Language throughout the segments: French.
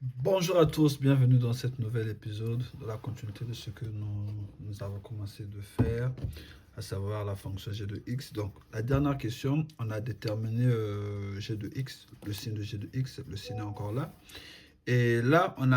Bonjour à tous, bienvenue dans cet nouvel épisode de la continuité de ce que nous avons commencé de faire, à savoir la fonction g de x. Donc, la dernière question, on a déterminé g de x, le signe de g de x, le signe est encore là. Et là, on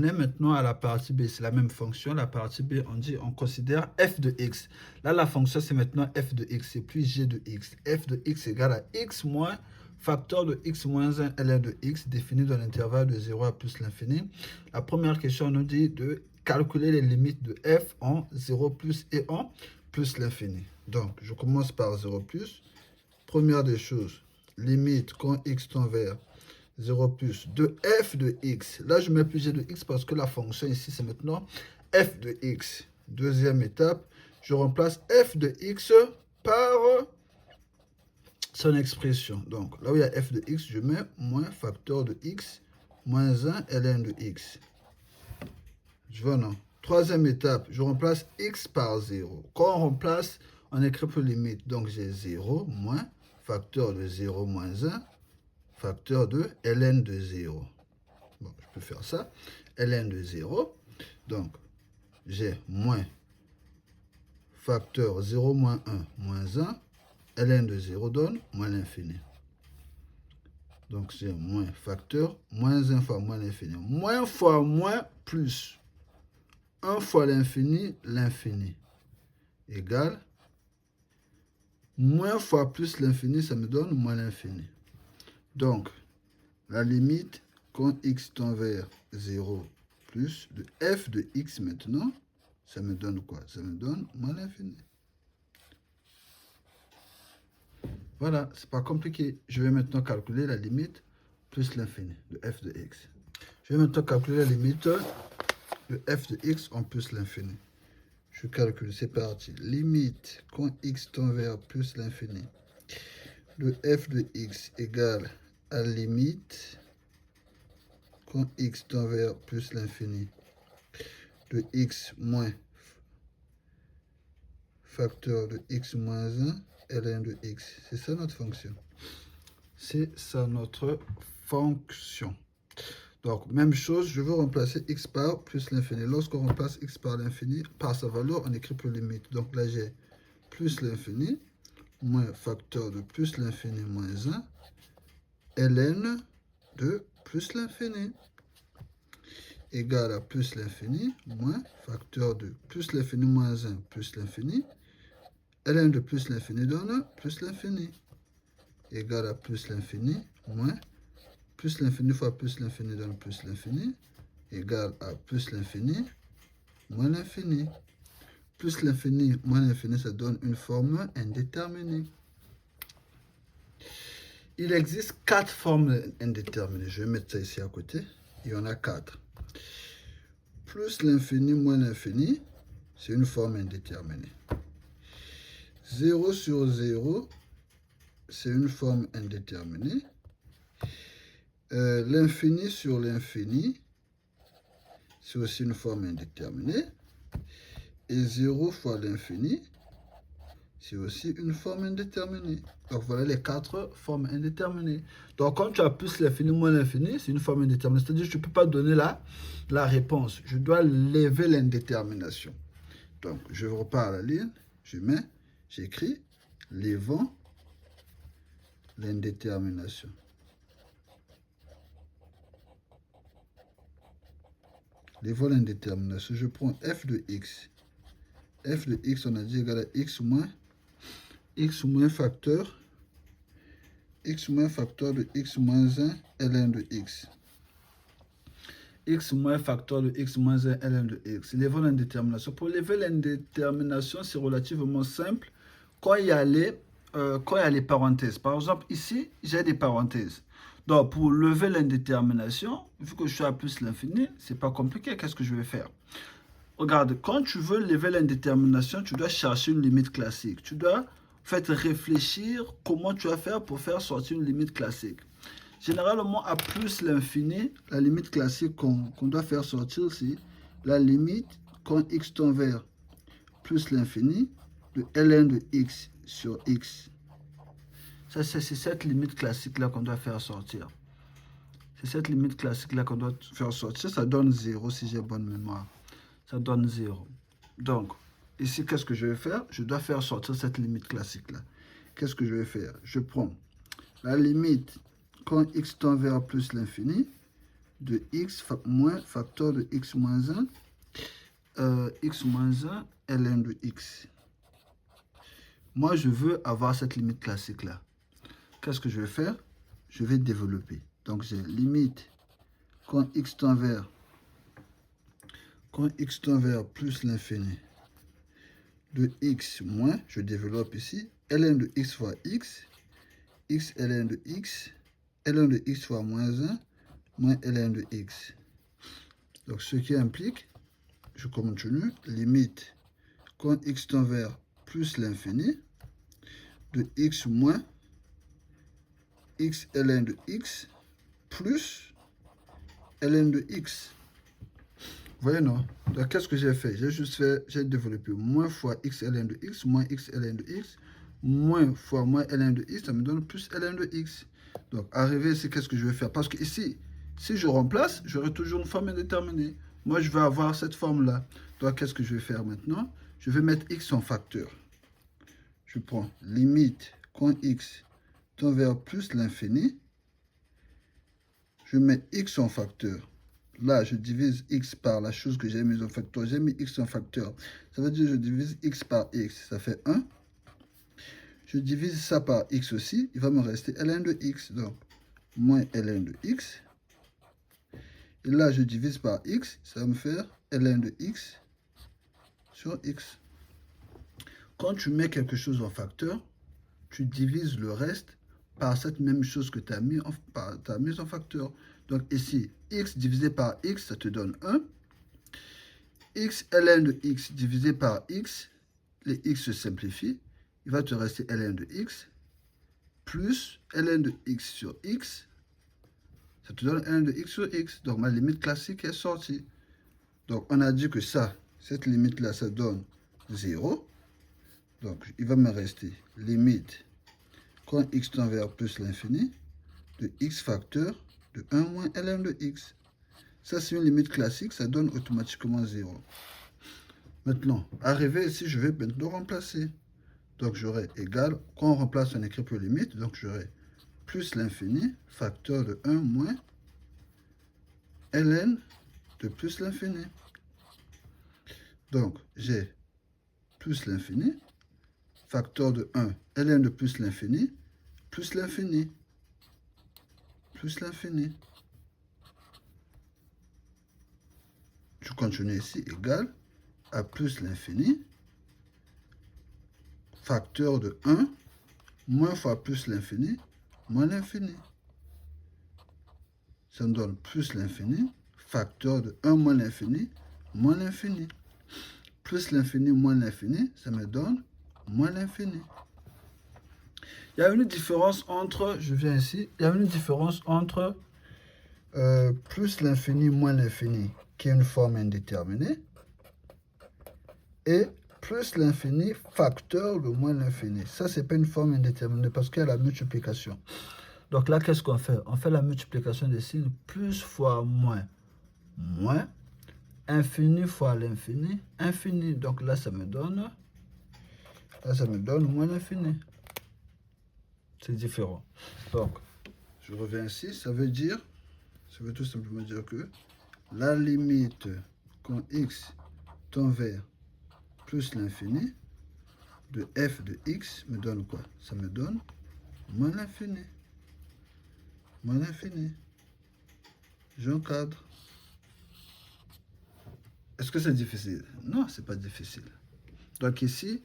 est maintenant à la partie b, c'est la même fonction. La partie b, on considère f de x. Là, la fonction, c'est maintenant f de x, c'est plus g de x. F de x égale à x moins facteur de x moins 1 ln de x défini dans l'intervalle de 0 à plus l'infini. La première question nous dit de calculer les limites de f en 0 plus et en plus l'infini. Donc, je commence par 0 plus. Première des choses, limite quand x tend vers 0 plus de f de x. Là, je mets plus g de x parce que la fonction ici, c'est maintenant f de x. Deuxième étape, je remplace f de x par son expression. Donc, là où il y a f de x, je mets moins facteur de x moins 1 ln de x. Je vois, non? Troisième étape, je remplace x par 0. Quand on remplace, on écrit pour limite. Donc, j'ai 0 moins facteur de 0 moins 1, facteur de ln de 0. Bon, je peux faire ça. ln de 0. Donc, j'ai moins facteur 0 moins 1 moins 1. ln de 0 donne moins l'infini. Donc, c'est moins facteur, moins 1 fois moins l'infini. Moins fois moins plus 1 fois l'infini, l'infini, égale moins fois plus l'infini, ça me donne moins l'infini. Donc, la limite, quand x tend vers 0 plus de f de x maintenant, ça me donne quoi? Ça me donne moins l'infini. Voilà, c'est pas compliqué. Je vais maintenant calculer la limite plus l'infini de f de x. Je vais maintenant calculer la limite de f de x en plus l'infini. Je calcule, c'est parti. Limite quand x tend vers plus l'infini de f de x égale à limite quand x tend vers plus l'infini de x moins facteur de x moins 1 ln de x. C'est ça notre fonction. C'est ça notre fonction. Donc, même chose, je veux remplacer x par plus l'infini. Lorsqu'on remplace x par l'infini, par sa valeur, on écrit plus limite. Donc là, j'ai plus l'infini, moins facteur de plus l'infini moins 1, ln de plus l'infini, égale à plus l'infini, moins facteur de plus l'infini moins 1 plus l'infini, ln de plus l'infini donne plus l'infini, égale à plus l'infini, moins plus l'infini fois plus l'infini donne plus l'infini, égale à plus l'infini, moins l'infini. Plus l'infini, moins l'infini, ça donne une forme indéterminée. Il existe 4 formes indéterminées. Je vais mettre ça ici à côté. Il y en a 4. Plus l'infini, moins l'infini, c'est une forme indéterminée. 0 sur 0, c'est une forme indéterminée. L'infini sur l'infini, c'est aussi une forme indéterminée. Et 0 fois l'infini, c'est aussi une forme indéterminée. Donc voilà les 4 formes indéterminées. Donc quand tu as plus l'infini, moins l'infini, c'est une forme indéterminée. C'est-à-dire que je ne peux pas donner la réponse. Je dois lever l'indétermination. Donc je repars à la ligne, j'écris, levant l'indétermination. Levant l'indétermination, je prends f de x. F de x, on a dit égal à x moins facteur de x moins 1 ln de x. X moins facteur de x moins 1 ln de x. Levons l'indétermination. Pour lever l'indétermination, c'est relativement simple. Quand il y a les parenthèses. Par exemple, ici, j'ai des parenthèses. Donc, pour lever l'indétermination, vu que je suis à plus l'infini, c'est pas compliqué. Qu'est-ce que je vais faire? Regarde, quand tu veux lever l'indétermination, tu dois chercher une limite classique. Tu dois réfléchir comment tu vas faire pour faire sortir une limite classique. Généralement, à plus l'infini, la limite classique qu'on doit faire sortir, c'est la limite quand x tend vers plus l'infini de ln de x sur x. Ça, c'est cette limite classique-là qu'on doit faire sortir. C'est cette limite classique-là qu'on doit faire sortir. Ça donne 0 si j'ai bonne mémoire. Ça donne 0. Donc, ici, qu'est-ce que je vais faire? Je dois faire sortir cette limite classique-là. Qu'est-ce que je vais faire? Je prends la limite quand x tend vers plus l'infini de x moins facteur de x moins 1, x moins 1, ln de x. Moi, je veux avoir cette limite classique-là. Qu'est-ce que je vais faire? Je vais développer. Donc, j'ai limite quand x tend vers plus l'infini de x moins, je développe ici, ln de x fois x ln de x, ln de x fois moins 1, moins ln de x. Donc, ce qui implique, je continue, limite quand x tend vers plus l'infini de x moins x ln de x plus ln de x. Vous voyez, non? Donc, qu'est-ce que j'ai fait? J'ai développé moins fois x ln de x, moins x ln de x, moins fois moins ln de x, ça me donne plus ln de x. Donc, arrivé ici, qu'est-ce que je vais faire? Parce que ici, si je remplace, j'aurai toujours une forme indéterminée. Moi, je vais avoir cette forme-là. Donc, qu'est-ce que je vais faire maintenant? Je vais mettre x en facteur. Je prends limite quand x tend vers plus l'infini. Je mets x en facteur. Là, je divise x par la chose que j'ai mise en facteur. J'ai mis x en facteur. Ça veut dire que je divise x par x. Ça fait 1. Je divise ça par x aussi. Il va me rester ln de x. Donc, moins ln de x. Et là, je divise par x. Ça va me faire ln de x sur x. Quand tu mets quelque chose en facteur, tu divises le reste par cette même chose que tu as mis en facteur. Donc ici, x divisé par x, ça te donne 1. X ln de x divisé par x, les x se simplifient. Il va te rester ln de x plus ln de x sur x. Ça te donne ln de x sur x. Donc ma limite classique est sortie. Donc on a dit que ça, cette limite-là, ça donne 0. Donc il va me rester limite quand x tend vers plus l'infini de x facteur de 1 moins ln de x. Ça, c'est une limite classique, ça donne automatiquement 0. Maintenant, arrivé ici, je vais maintenant remplacer. Donc, j'aurai égal, quand on remplace, on écrit pour limite, donc j'aurai plus l'infini, facteur de 1 moins ln de plus l'infini. Donc, j'ai plus l'infini, facteur de 1, ln de plus l'infini, plus l'infini, plus l'infini. Je continue ici, égal à plus l'infini, facteur de 1, moins fois plus l'infini, moins l'infini. Ça me donne plus l'infini, facteur de 1 moins l'infini, moins l'infini. Plus l'infini, moins l'infini, ça me donne moins l'infini. Il y a une différence entre, je viens ici, il y a une différence entre plus l'infini, moins l'infini, qui est une forme indéterminée, et plus l'infini, facteur de moins l'infini. Ça, ce n'est pas une forme indéterminée parce qu'il y a la multiplication. Donc là, qu'est-ce qu'on fait? On fait la multiplication des signes, plus fois moins, moins, infini fois l'infini, infini. Donc là, ça me donne moins l'infini. C'est différent. Donc, je reviens ici, ça veut tout simplement dire que la limite quand x tend vers plus l'infini de f de x me donne quoi? Ça me donne moins l'infini. Moins l'infini. J'encadre. Est-ce que c'est difficile? Non, c'est pas difficile. Donc ici,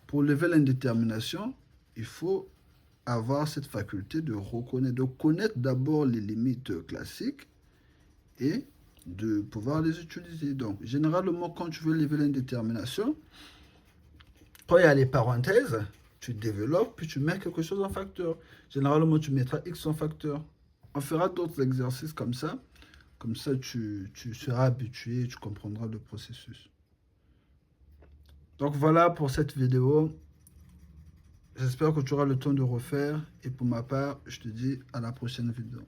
pour lever l'indétermination, il faut avoir cette faculté de reconnaître, de connaître d'abord les limites classiques et de pouvoir les utiliser. Donc, généralement, quand tu veux lever l'indétermination, quand il y a les parenthèses, tu développes, puis tu mets quelque chose en facteur. Généralement, tu mettras x en facteur. On fera d'autres exercices comme ça. Comme ça, tu seras habitué, tu comprendras le processus. Donc, voilà pour cette vidéo. J'espère que tu auras le temps de refaire. Et pour ma part, je te dis à la prochaine vidéo.